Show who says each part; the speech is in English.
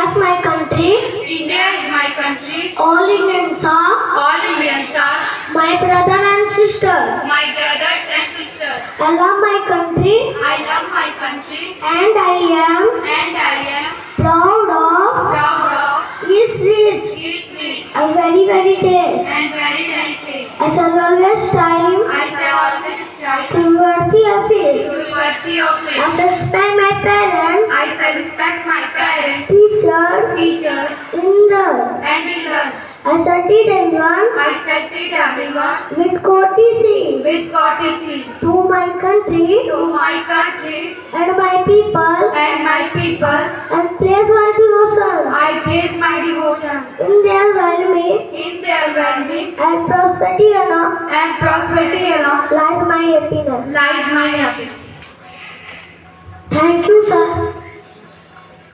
Speaker 1: is my country.
Speaker 2: India is my country.
Speaker 1: All Indians are
Speaker 2: All Indians are
Speaker 1: my brother and sister.
Speaker 2: my brothers and sisters.
Speaker 1: I love my country
Speaker 2: I love my country
Speaker 1: and I am
Speaker 2: and I am
Speaker 1: proud of
Speaker 2: proud of
Speaker 1: its rich
Speaker 2: its rich
Speaker 1: and very taste.
Speaker 2: and very taste.
Speaker 1: I shall always strive
Speaker 2: I shall always strive
Speaker 1: to be worthy of it.
Speaker 2: to be worthy of
Speaker 1: I
Speaker 2: it.
Speaker 1: shall respect my parents,
Speaker 2: I shall respect my parents,
Speaker 1: teachers,
Speaker 2: teachers,
Speaker 1: in the
Speaker 2: and elders.
Speaker 1: I shall treat everyone
Speaker 2: I shall treat everyone
Speaker 1: with courtesy
Speaker 2: with courtesy
Speaker 1: to my country
Speaker 2: to my country
Speaker 1: and my people
Speaker 2: and my people.
Speaker 1: and place my devotion
Speaker 2: I place my devotion
Speaker 1: in their well-being
Speaker 2: in their well-being
Speaker 1: and prosperity alone
Speaker 2: and prosperity alone
Speaker 1: lies my happiness.
Speaker 2: lies my happiness.
Speaker 1: Thank you, sir.